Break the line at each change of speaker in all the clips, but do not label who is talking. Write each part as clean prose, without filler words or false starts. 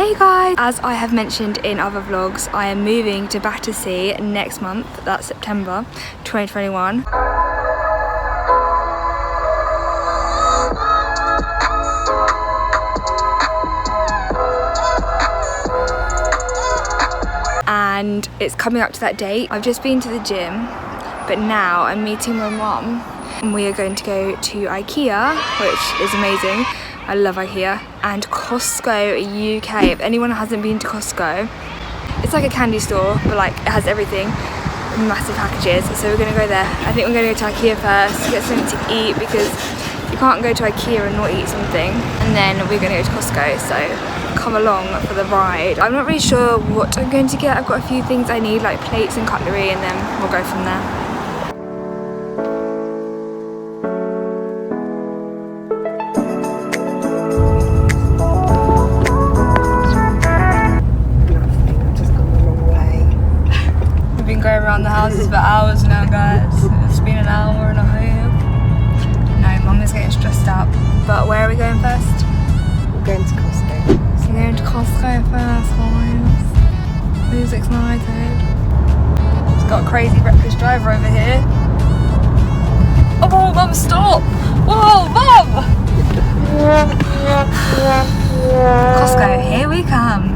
Hey guys! As I have mentioned in other vlogs, I am moving to Battersea next month, that's September 2021. And it's coming up to that date. I've just been to the gym, but now I'm meeting my mum and we are going to go to IKEA, which is amazing. I love IKEA. And COSTCO UK. If anyone hasn't been to COSTCO, it's like a candy store, but like it has everything, massive packages. So we're gonna go there. I think we're gonna go to IKEA first, get something to eat, because you can't go to IKEA and not eat something. And then we're gonna go to COSTCO, so come along for the ride. I'm not really sure what I'm going to get. I've got a few things I need, like plates and cutlery, and then we'll go from there. Around the houses for hours now, guys. It's been an hour and a half. No, Mum is getting stressed out. But where are we going first?
We're going to COSTCO.
So we're going to COSTCO first, guys. Who's excited? It's got a crazy reckless driver over here. Oh, Mum, stop! Whoa, Mum! COSTCO, here we come.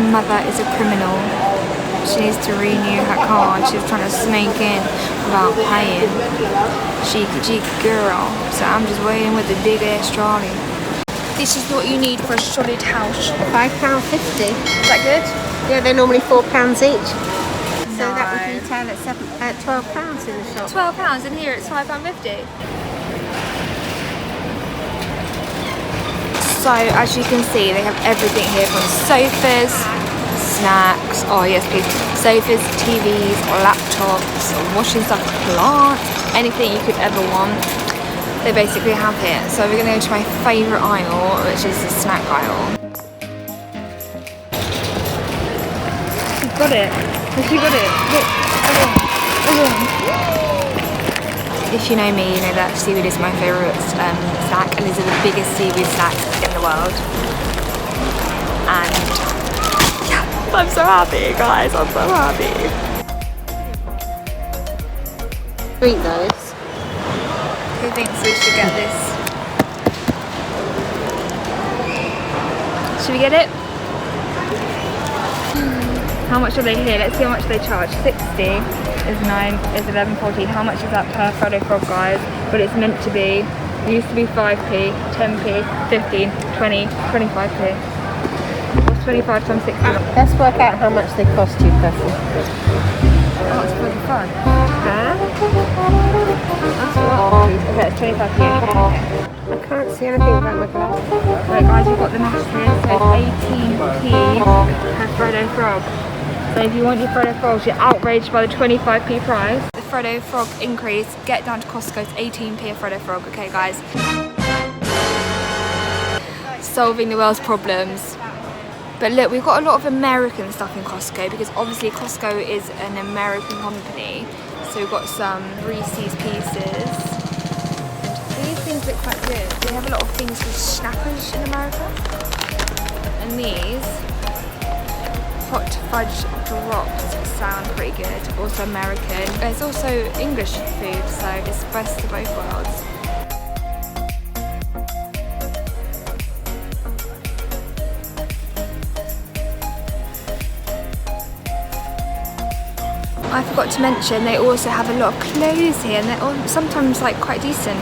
Mother is a criminal. She needs to renew her card. She's trying to sneak in without paying. Cheeky girl. So I'm just waiting with the big ass trolley. This is what you need for a solid house.
£5.50.
Is that good?
Yeah, they're normally £4 each. So
No.
that would retail at £12 in the shop.
£12, and here it's £5.50. So as you can see, they have everything here, from sofas, snacks, oh yes please, sofas, TVs, laptops, washing stuff, plants, anything you could ever want, they basically have here. So we're going to go to my favourite aisle, which is the snack aisle. She's got it. She got it. Look, everyone. If you know me, you know that seaweed is my favourite snack, and these are the biggest seaweed snacks in the world. And yeah, I'm so happy, guys. I'm so happy.
Eat those.
Who thinks we should get this? Should we get it? How much are they here? Let's see how much they charge. 60 is 11.40. How much is that per Freddo frog, guys? But it's meant to be. It used to be 5p, 10p, 15, 20, 25p. What's 25 times 60?
Let's work out how much they cost you, person.
Oh, it's 45. Huh? That's what? Okay, it's 25p.
I can't see anything about my glasses.
Right, guys, we've got the maths here. So 18p per Freddo frog. So if you want your Freddo frogs, you're outraged by the 25p price. The Freddo frog increase, get down to COSTCO, it's 18p a Freddo frog, okay guys? Solving the world's problems. But look, we've got a lot of American stuff in COSTCO, because obviously COSTCO is an American company. So we've got some Reese's Pieces. And these things look quite good. They have a lot of things with snappers in America. And these hot fudge drops sound pretty good, also American. It's also English food, so it's best of both worlds. I forgot to mention they also have a lot of clothes here, and they're all sometimes like quite decent.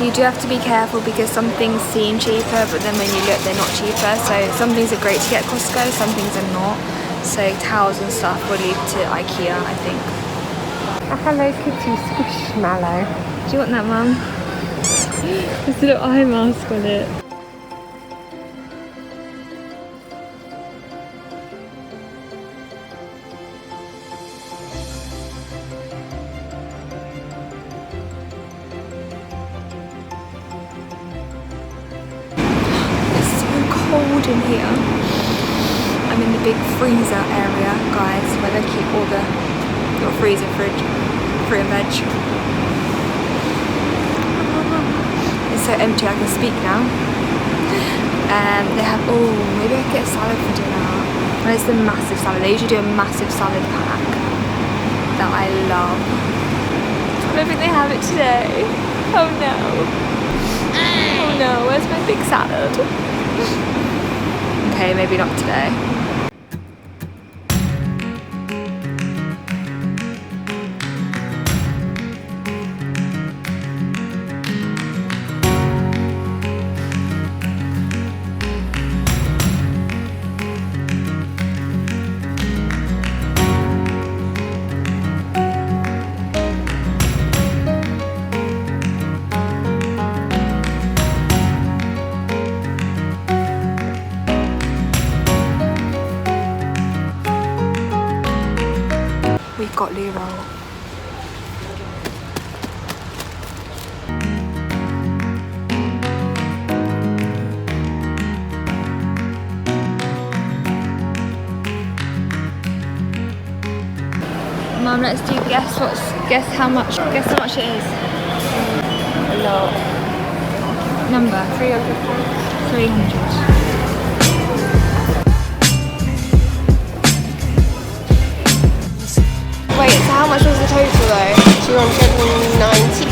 You do have to be careful, because some things seem cheaper, but then when you look, they're not cheaper. So some things are great to get at COSTCO, some things are not. So towels and stuff we'll leave to IKEA, I think.
A Hello Kitty squishmallow.
Do you want that, Mum? There's a little eye mask on it. It's so cold in here. I'm in the big freezer area, guys, where they keep all the little freezer fridge, fruit and veg. It's so empty I can speak now. They have, oh, maybe I could get a salad for dinner. Where's the massive salad? They usually do a massive salad pack that I love. I don't think they have it today. Oh no. Oh no, where's my big salad? Okay, maybe not today. We've got loo roll. Mum, let's do guess how much it is.
A lot.
Number?
£300.
300. Wait, so how much was the total though?
£290.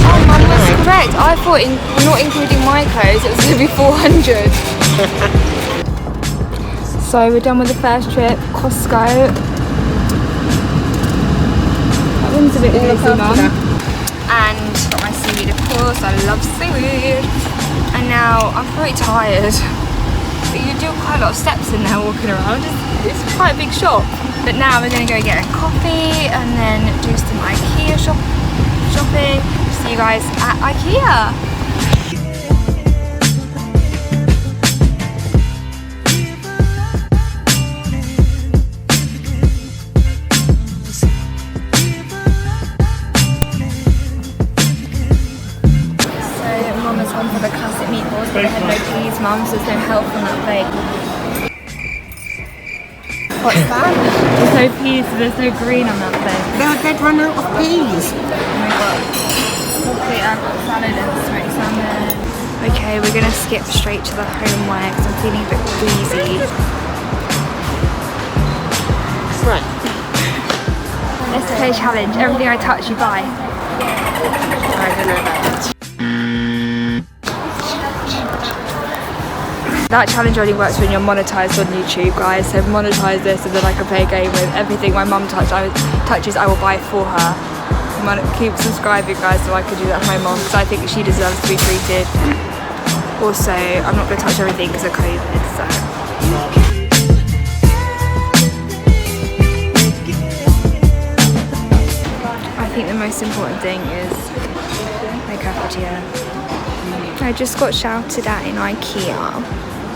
Oh, Mum was correct. I thought, not including my clothes, it was going to be 400. So we're done with the first trip, COSTCO. That one's a bit busy, Mum. And got my seaweed, of course. I love seaweed. And now I'm pretty tired. But you do quite a lot of steps in there walking around. It's quite a big shop. But now we're going to go get a coffee and then do some IKEA shopping. See you guys at IKEA. So Mum has gone for the classic meatballs, but they had no cheese, Mum, so there's no help on that plate. What's that? There's no peas, so there's no green on that thing.
They'd run out of peas.
And we've got coffee, I've got salad and smoked salmon. Okay, we're gonna skip straight to the homeware because I'm feeling a bit queasy.
Right.
Let's play a challenge. Everything I touch, you buy.
I don't know about that.
That challenge only works when you're monetized on YouTube, guys. So monetize this and then I can play a game with everything my mum touches. I will buy for her. Keep subscribing, guys, so I can do that for my mum because I think she deserves to be treated. Also, I'm not going to touch everything because of COVID, so. I think the most important thing is my cafetiere. I just got shouted at in IKEA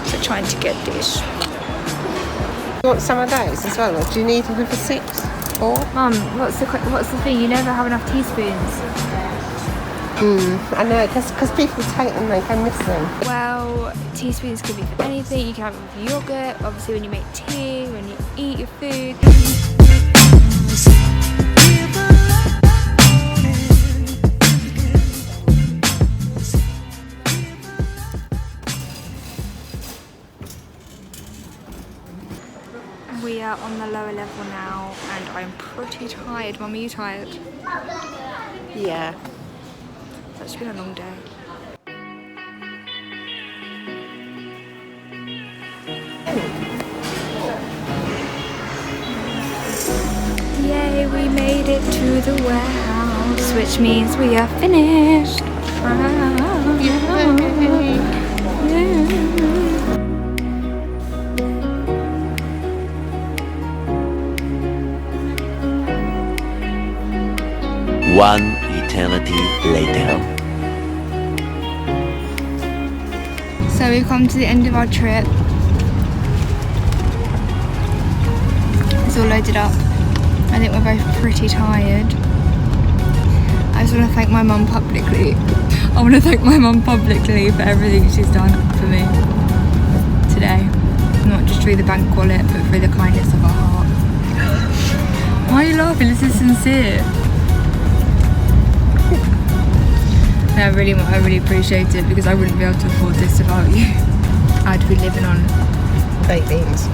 for trying to get this.
You want some of those as well, or do you need them for 6? 4?
Mum, what's the thing? You never have enough teaspoons.
I know, because people take them, they go missing.
Well, teaspoons can be for anything. You can have it with yogurt, obviously when you make tea, when you eat your food. We are on the lower level now and I'm pretty tired. Mum, are you tired?
Yeah.
It's been a long day. Yay, we made it to the warehouse, which means we are finished.
One eternity later.
So we've come to the end of our trip. It's all loaded up. I think we're both pretty tired. I just want to thank my mum publicly. I want to thank my mum publicly for everything she's done for me today. Not just through the bank wallet, but through the kindness of her heart. Why are you laughing? This is sincere. And I really appreciate it because I wouldn't be able to afford this without you. I'd be living on
Baked beans.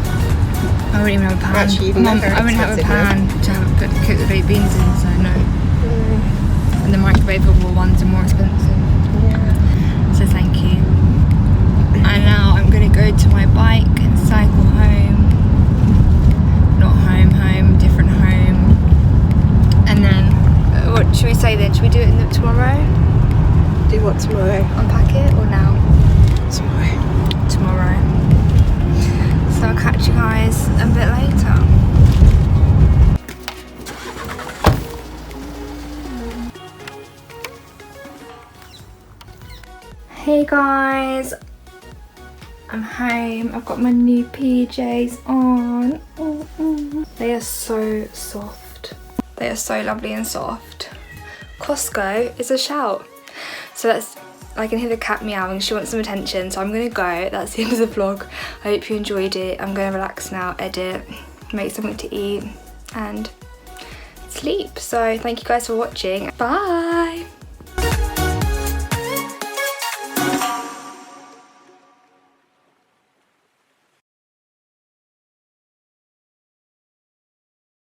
I wouldn't even have a pan.
Actually, you've
Mum,
never
I wouldn't have a
expensive,
pan to have cook the baked beans in, so no. And the microwavable ones are more expensive.
Yeah.
So thank you. And now I'm gonna go to my bike and cycle home. Not home, different home. And then, what should we say then? Should we do it tomorrow?
Do what tomorrow?
Unpack it or now?
Tomorrow.
Tomorrow. So I'll catch you guys a bit later. Hey guys, I'm home. I've got my new PJs on. They are so soft. They are so lovely and soft. COSTCO is a shout. So I can hear the cat meowing. She wants some attention, so I'm gonna go. That's the end of the vlog. I hope you enjoyed it. I'm gonna relax now, edit, make something to eat, and sleep. So thank you guys for watching. Bye.